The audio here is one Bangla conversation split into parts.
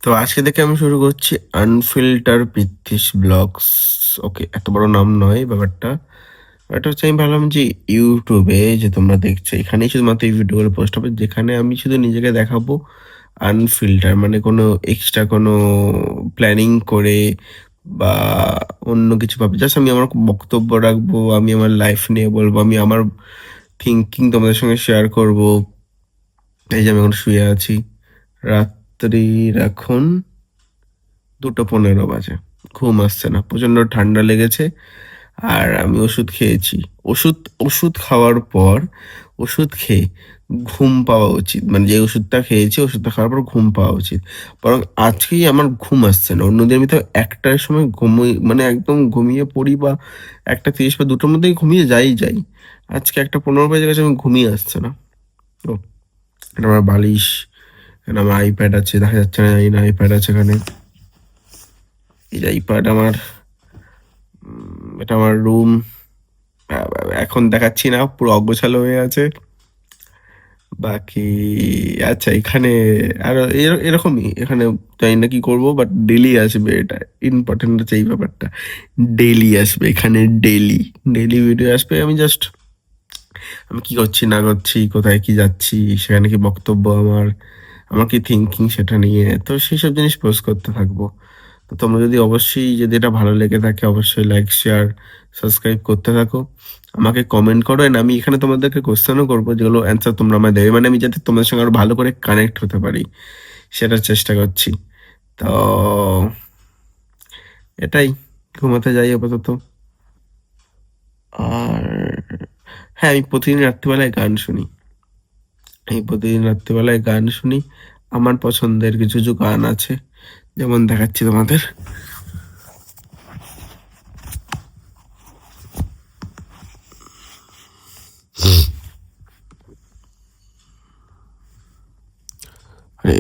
তো আজকে থেকে আমি শুরু করছি আনফিল্টার পৃথ্বীশ ব্লগস। ওকে, এত বড় নাম নয় ব্যাপারটা। এটা হচ্ছে আমি ভাবলাম যে ইউটিউবে যে তোমরা দেখছো এখানেই শুধুমাত্র এই ভিডিওগুলো পোস্ট হবে, যেখানে আমি শুধু নিজেকে দেখাবো আনফিল্টার, মানে কোনো এক্সট্রা কোনো প্ল্যানিং করে বা অন্য কিছু ভাবে। জাস্ট আমি আমার বক্তব্য রাখবো, আমি আমার লাইফ নিয়ে বলবো, আমি আমার থিঙ্কিং তোমাদের সঙ্গে শেয়ার করব। এই যে আমি এখন শুয়ে আছি, রাত্রির এখন 2:15 বাজে। ঘুম আসছে না, প্রচণ্ড ঠান্ডা লেগেছে। আর আমি ওষুধ খেয়েছি। ওষুধ ওষুধ খাওয়ার পর, ওষুধ খেয়ে ঘুম পাওয়া উচিত। মানে যে ওষুধটা খেয়েছি, ওষুধটা খাওয়ার পর ঘুম পাওয়া উচিত। বরং আজকেই আমার ঘুম আসছে না। অন্যদিন আমি তো ১টার সময় মানে একদম ঘুমিয়ে পড়ি, বা ১:৩০ বা ২টোর মধ্যেই ঘুমিয়ে যাই। আজকে ১:১৫ বেজে গেছে, আমি ঘুমিয়ে আসছে না। ও, এটা আমার বালিশ, এখানে আমার আইপ্যাড আছে, দেখা যাচ্ছে না জানি না, আইপ্যাড আছে এখানে। এই যে আইপ্যাড আমার, এটা আমার রুম। এখন দেখাচ্ছি না, পুরো অগোছালো হয়ে আছে। বাকি আচ্ছা, এখানে আরো এরকমই, এখানে জানি না কি করবো, বাট ডেলি আসবে। এটা ইম্পর্টেন্ট হচ্ছে এই ব্যাপারটা, ডেলি আসবে এখানে, ডেলি ডেলি ভিডিও আসবে। আমি কি করছি না করছি, কোথায় কি যাচ্ছি, সেখানে কি বক্তব্য আমার, আমার কি থিঙ্কিং সেটা নিয়ে, তো সেসব জিনিস পোস্ট করতে থাকবো। তো তোমরা যদি অবশ্যই, যদি এটা ভালো লেগে থাকে, অবশ্যই লাইক, শেয়ার, সাবস্ক্রাইব করতে থাকো। আমাকে কমেন্ট করো, এন্ড আমি এখানে তোমাদেরকে কোশ্চেনও করবো, যেগুলো অ্যান্সার তোমরা আমায় দেবে। মানে আমি যাতে তোমাদের সঙ্গে আরো ভালো করে কানেক্ট হতে পারি, সেটার চেষ্টা করছি। তো এটাই, ঘুমাতে যাই আপাতত। আর হ্যাঁ, আমি প্রতিদিন রাত্রিবেলায় গান শুনি। আমি প্রতিদিন রাত্রিবেলায় গান শুনি। আমার পছন্দের কিছু কিছু গান আছে, যেমন দেখাচ্ছি তোমাদের। আরে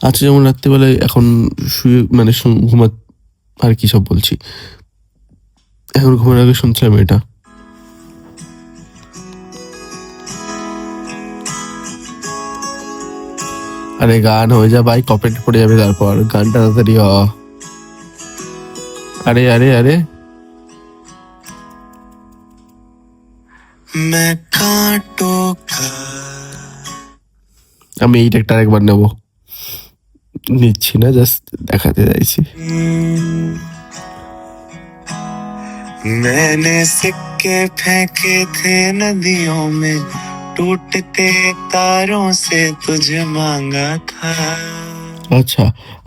আচ্ছা, যেমন রাত্রিবেলায় এখন শুয়ে মানে ঘুমা, আর কি সব বলছি, এখন ঘুমানোর আগে শুনছিলাম এটা। আরে গান হয়ে যা ভাই, কপিরাইট পড়ে যাবে তারপর, গানটা তাড়াতাড়ি হ। আরে আরে আরে, আমি এই ট্যাগটা একবার নেবো, নিচ্ছি না, জাস্ট দেখাতে চাইছি। मैंने सिक्के फेंके थे नदियों में, टूटते तारों से तुझे मांगा था। আচ্ছা,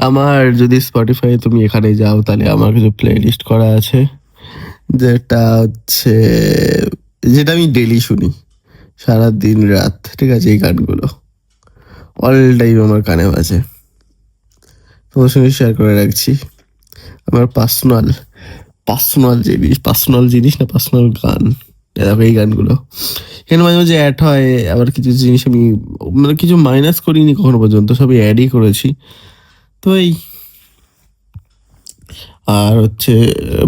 আমার যদি স্পটিফাই তুমি এখানে যাও, তাহলে আমার কিছু প্লে লিস্ট করা আছে, যেটা হচ্ছে, যেটা আমি ডেলি শুনি, সারা দিন রাত। ঠিক আছে, এই গানগুলো অল টাইম আমার কানে বাজে, তোমার সঙ্গে শেয়ার করে রাখছি। আমার পার্সোনাল জিনিস না, পার্সোনাল গান। দেখো এই গানগুলো এখানে মাঝে মাঝে অ্যাড হয়, আবার কিছু জিনিস আমি মানে কিছু মাইনাস করিনি কখনো পর্যন্ত, সবই অ্যাডই করেছি। তো এই, আর হচ্ছে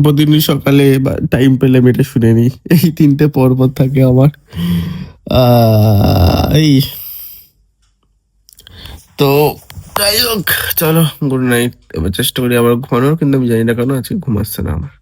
প্রতিদিন সকালে বা টাইম পেলে আমি এটা শুনে নিই। এই 3টে পর্ব থাকে আমার। এই তো, যাই হোক, চলো, গুড নাইট। এবার চেষ্টা করি আবার ঘুমানোর, কিন্তু আমি জানি না কেন আজকে ঘুম আসছে না আমার।